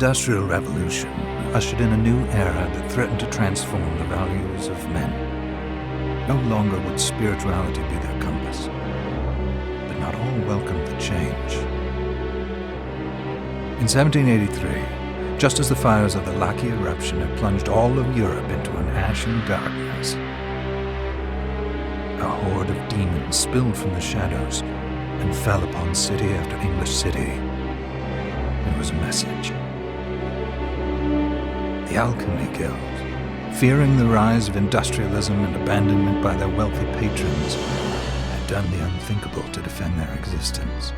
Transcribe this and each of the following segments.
Industrial Revolution ushered in a new era that threatened to transform the values of men. No longer would spirituality be their compass, but not all welcomed the change. In 1783, just as the fires of the Laki eruption had plunged all of Europe into an ashen darkness, a horde of demons spilled from the shadows and fell upon city after English city. It was a message. The Alchemy Guild, fearing the rise of industrialism and abandonment by their wealthy patrons, had done the unthinkable to defend their existence.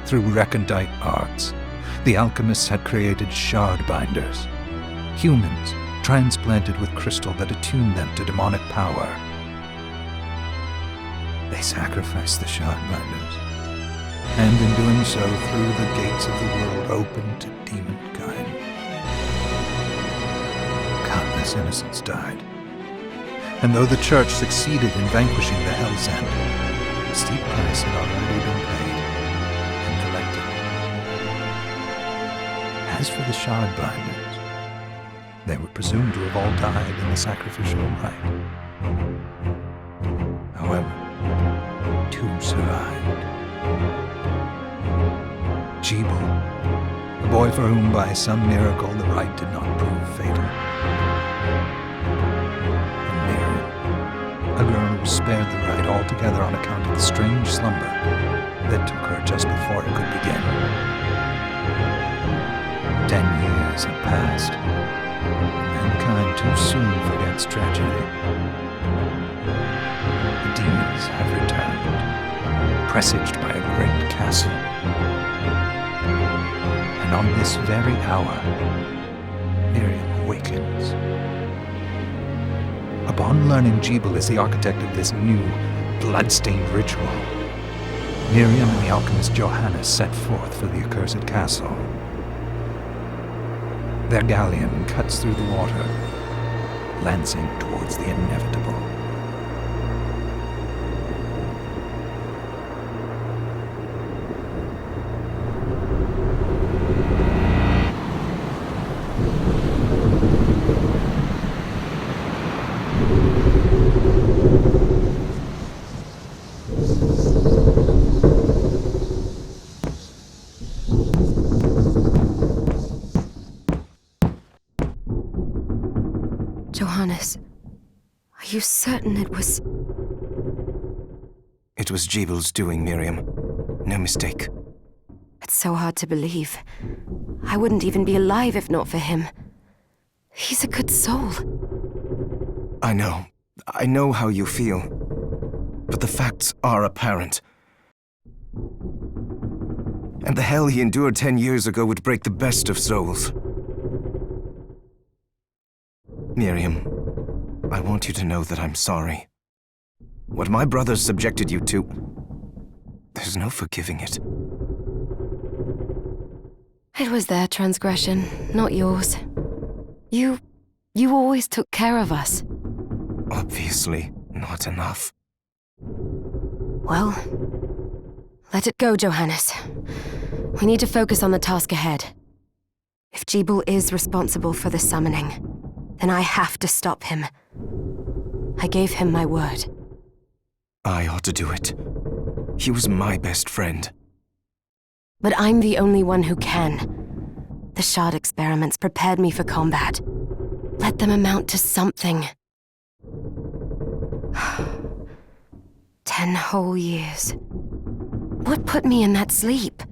Through recondite arts, the alchemists had created shard binders, humans transplanted with crystal that attuned them to demonic power. They sacrificed the shard binders, and in doing so threw the gates of the world open to demonkind. Countless innocents died, and though the church succeeded in vanquishing the Hell's End, a steep price had already been paid and collected. As for the shard binders, they were presumed to have all died in the sacrificial rite. However, 2 survived. Jebel, the boy for whom by some miracle the rite did not prove fatal. And Miriam, a girl who was spared the rite altogether on account of the strange slumber that took her just before it could begin. 10 years have passed. Mankind too soon forgets tragedy. The demons have returned, presaged by a great castle. And on this very hour, Miriam awakens. Upon learning Jebel is the architect of this new, bloodstained ritual, Miriam and the alchemist Johannes set forth for the accursed castle. Their galleon cuts through the water, lancing towards the inevitable. Johannes, are you certain it was... It was Jebel's doing, Miriam. No mistake. It's so hard to believe. I wouldn't even be alive if not for him. He's a good soul. I know how you feel. But the facts are apparent. And the hell he endured 10 years ago would break the best of souls. Miriam, I want you to know that I'm sorry. What my brothers subjected you to, there's no forgiving it. It was their transgression, not yours. You always took care of us. Obviously, not enough. Well, let it go, Johannes. We need to focus on the task ahead. If Jebel is responsible for the summoning, then I have to stop him. I gave him my word. I ought to do it. He was my best friend. But I'm the only one who can. The shard experiments prepared me for combat. Let them amount to something. 10 whole years. What put me in that sleep?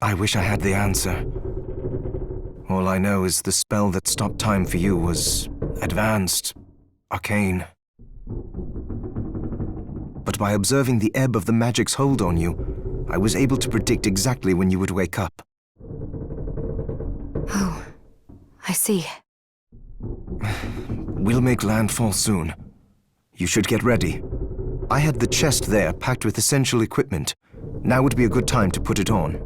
I wish I had the answer. All I know is the spell that stopped time for you was advanced, arcane. But by observing the ebb of the magic's hold on you, I was able to predict exactly when you would wake up. Oh, I see. We'll make landfall soon. You should get ready. I had the chest there packed with essential equipment. Now would be a good time to put it on.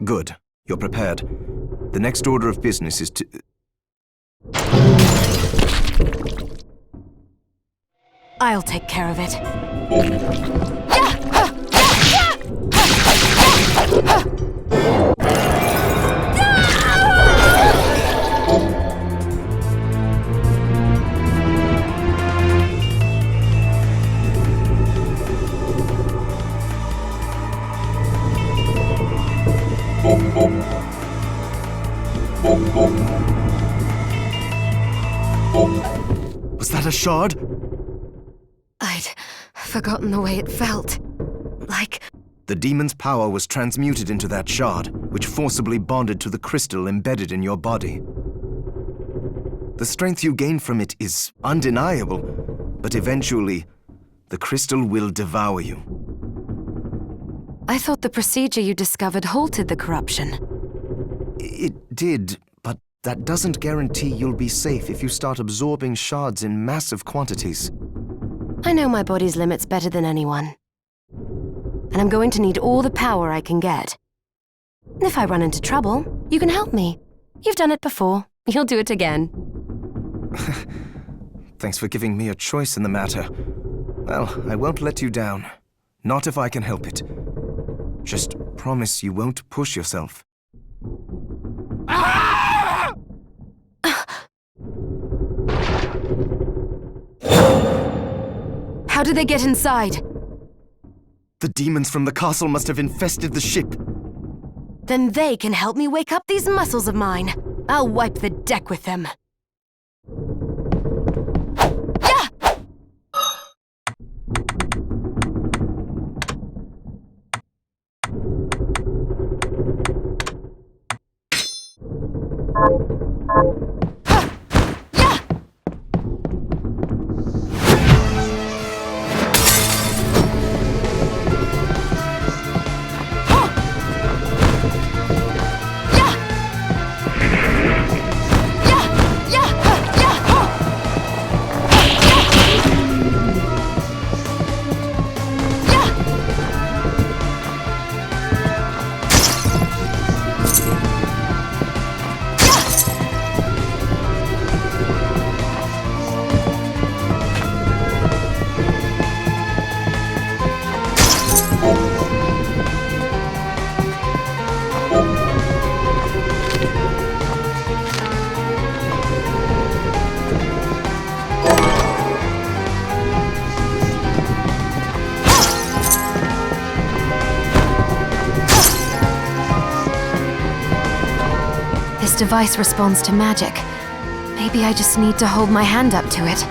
Good. You're prepared. The next order of business is to... I'll take care of it. Was that a shard? I'd forgotten the way it felt. Like... The demon's power was transmuted into that shard, which forcibly bonded to the crystal embedded in your body. The strength you gain from it is undeniable, but eventually, the crystal will devour you. I thought the procedure you discovered halted the corruption. It did, but that doesn't guarantee you'll be safe if you start absorbing shards in massive quantities. I know my body's limits better than anyone. And I'm going to need all the power I can get. If I run into trouble, you can help me. You've done it before. You'll do it again. Thanks for giving me a choice in the matter. Well, I won't let you down. Not if I can help it. Just promise you won't push yourself. How did they get inside? The demons from the castle must have infested the ship. Then they can help me wake up these muscles of mine. I'll wipe the deck with them. This device responds to magic. Maybe I just need to hold my hand up to it.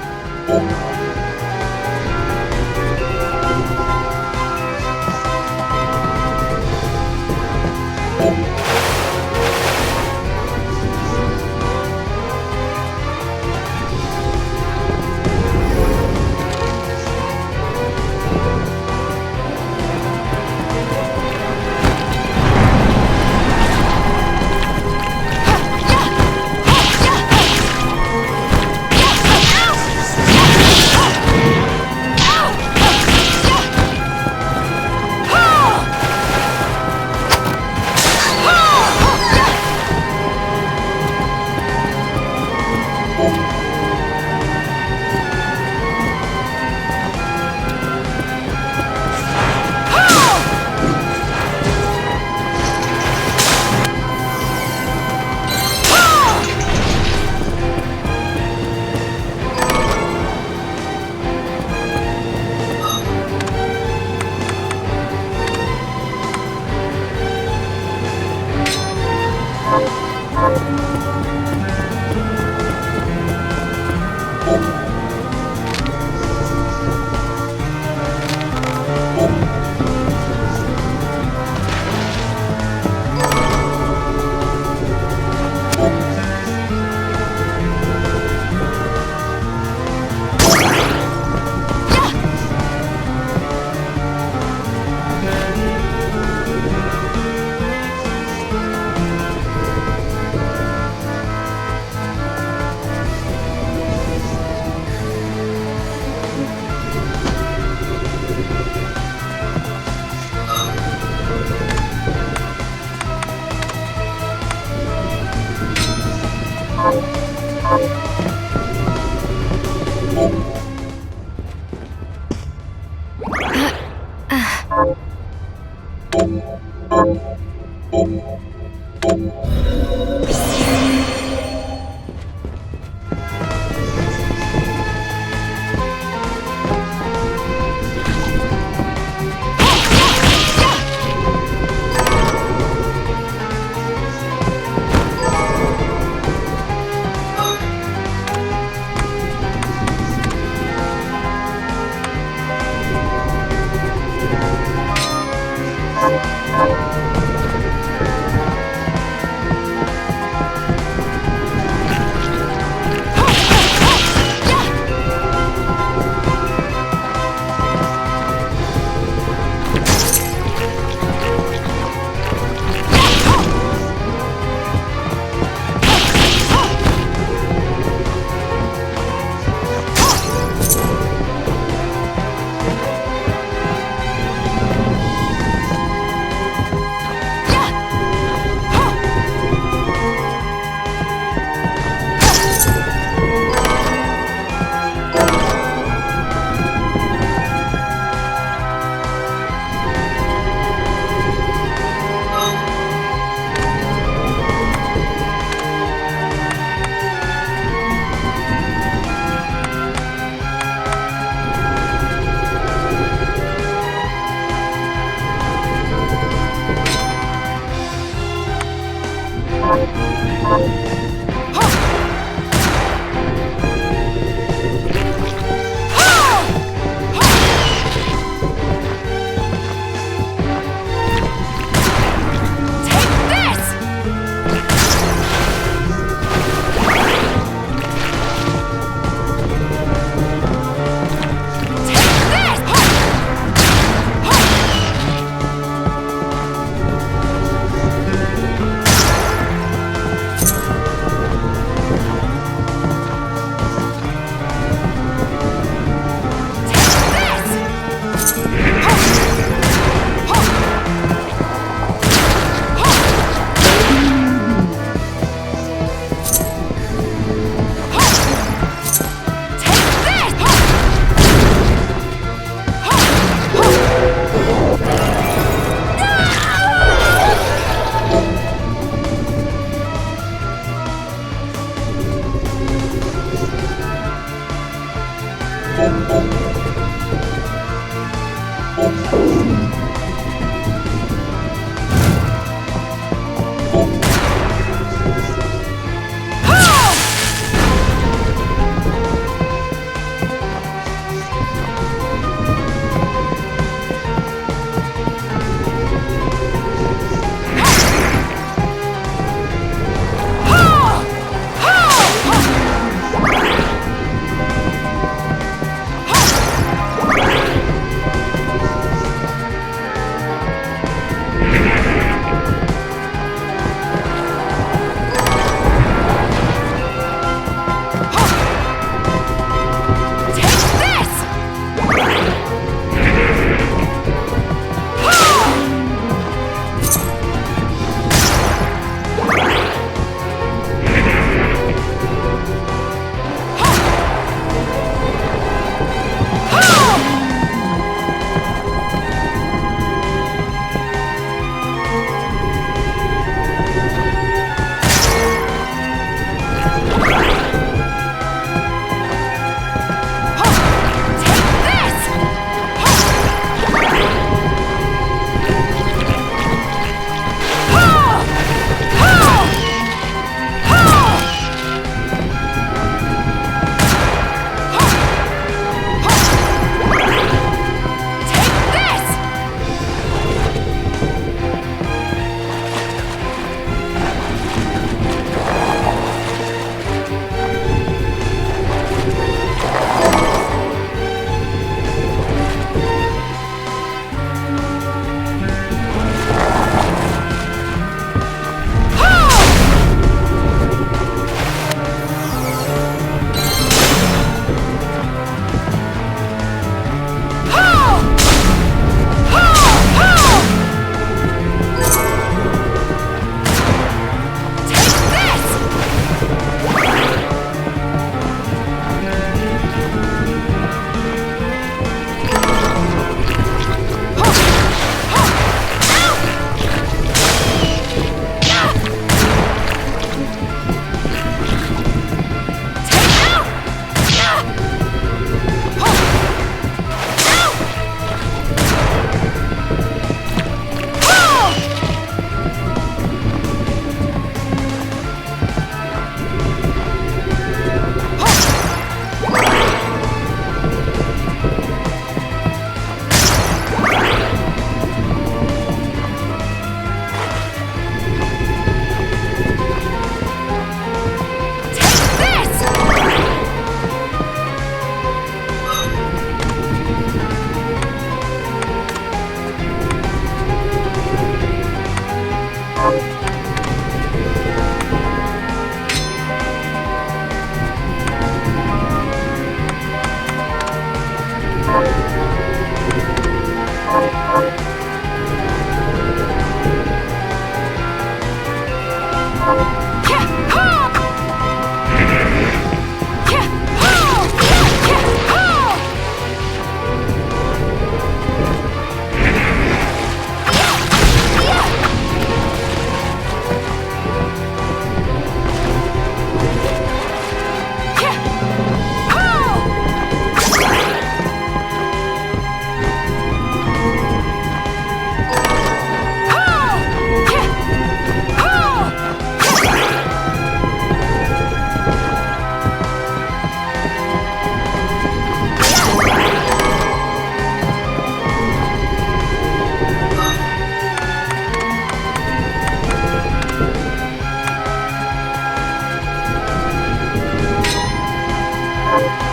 Ha!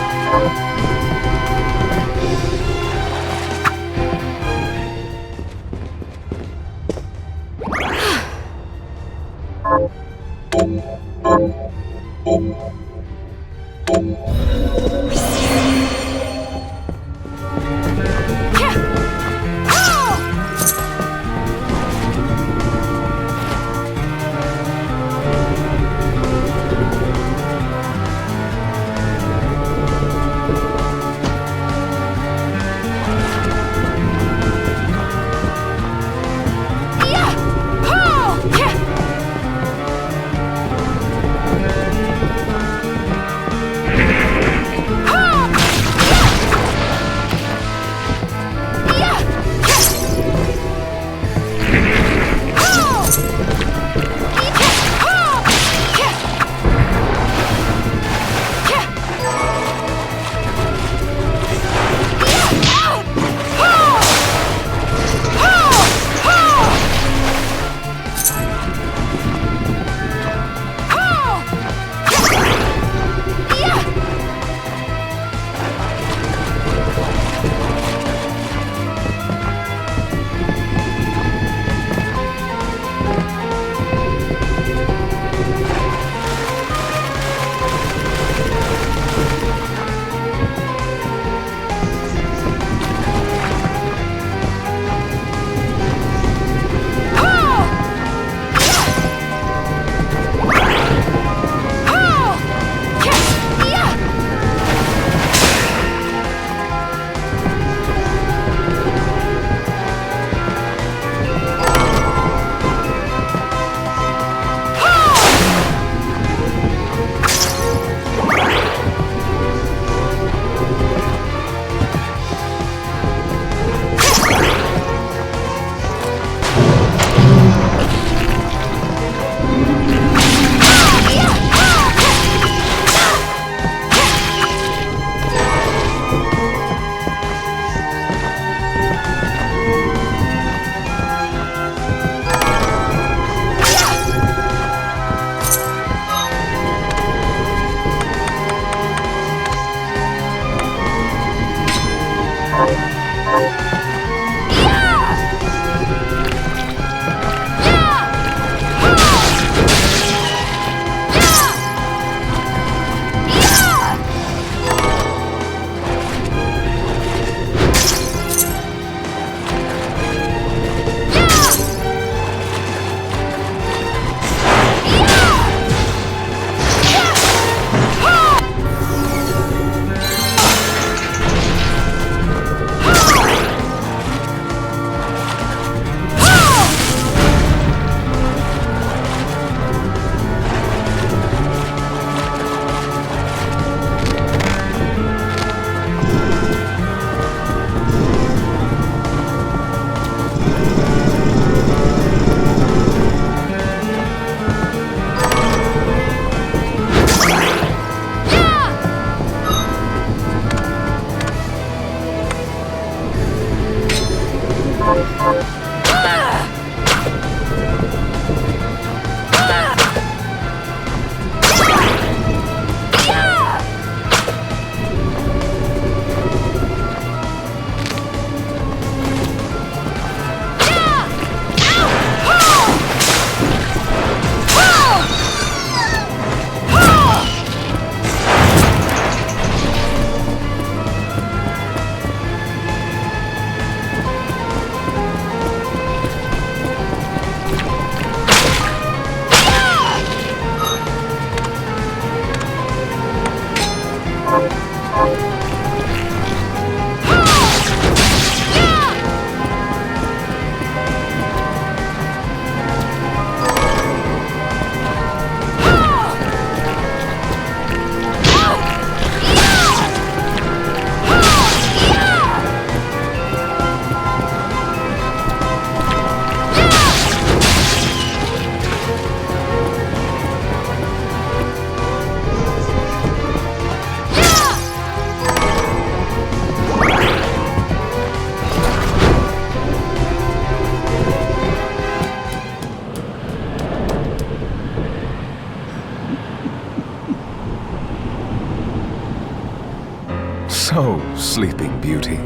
So, Sleeping Beauty,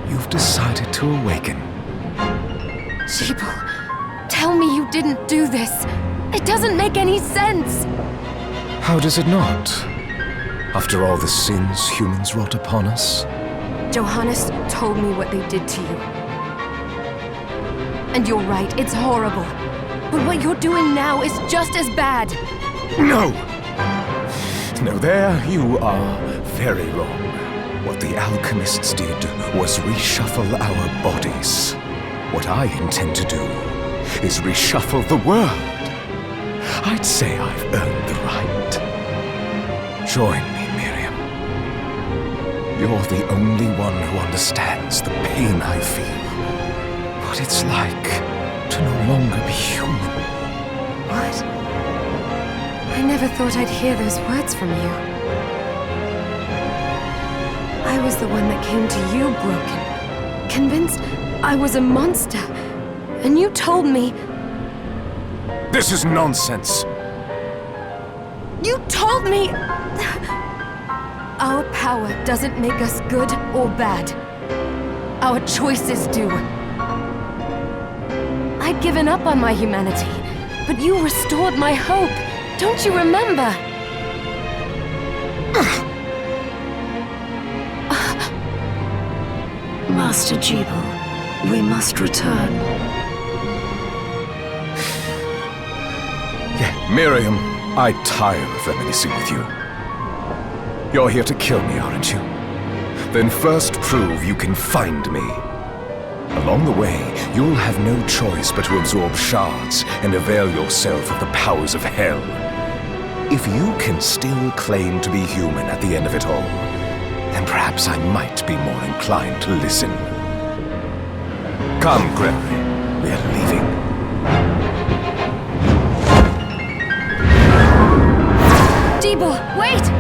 you've decided to awaken. Jibal, tell me you didn't do this. It doesn't make any sense. How does it not? After all the sins humans wrought upon us? Johannes told me what they did to you. And you're right, it's horrible. But what you're doing now is just as bad. No! No, there you are very wrong. What the alchemists did was reshuffle our bodies. What I intend to do is reshuffle the world. I'd say I've earned the right. Join me, Miriam. You're the only one who understands the pain I feel. What it's like to no longer be human. What? I never thought I'd hear those words from you. I was the one that came to you broken, convinced I was a monster, and you told me... This is nonsense! You told me... Our power doesn't make us good or bad. Our choices do. I'd given up on my humanity, but you restored my hope. Don't you remember? Master Jibal, we must return. Yeah, Miriam, I tire of reminiscing with you. You're here to kill me, aren't you? Then first prove you can find me. Along the way, you'll have no choice but to absorb shards and avail yourself of the powers of hell. If you can still claim to be human at the end of it all, then perhaps I might be more inclined to listen. Come, Gregory. We're leaving. Jibal, wait!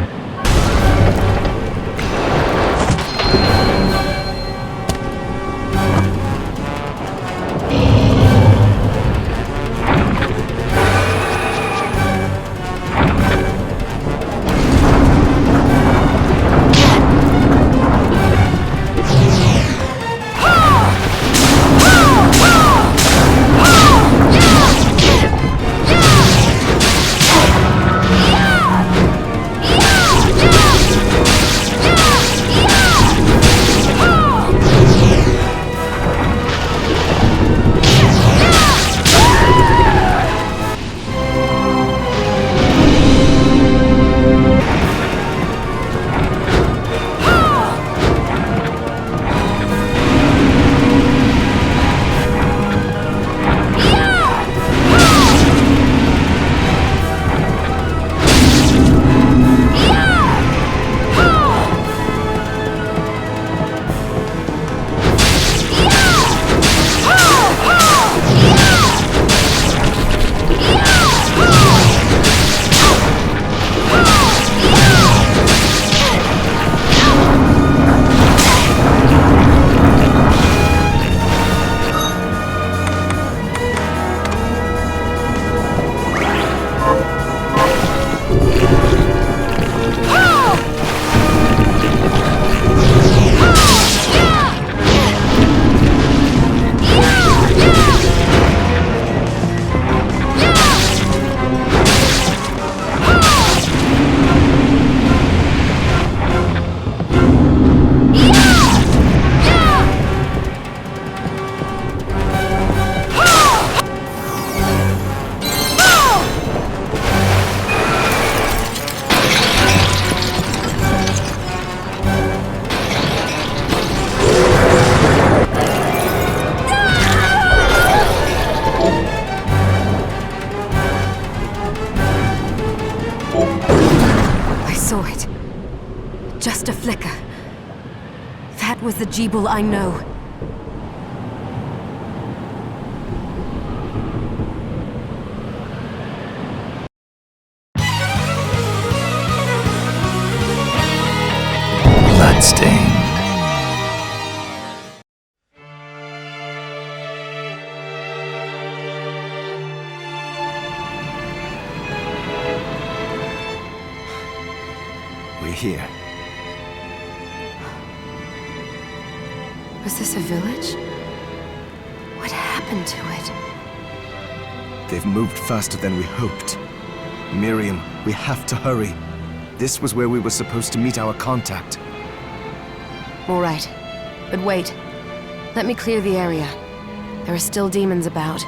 Just a flicker. That was the Jibal I know. Bloodstained. We're here. Was this a village? What happened to it? They've moved faster than we hoped. Miriam, we have to hurry. This was where we were supposed to meet our contact. All right. But wait. Let me clear the area. There are still demons about.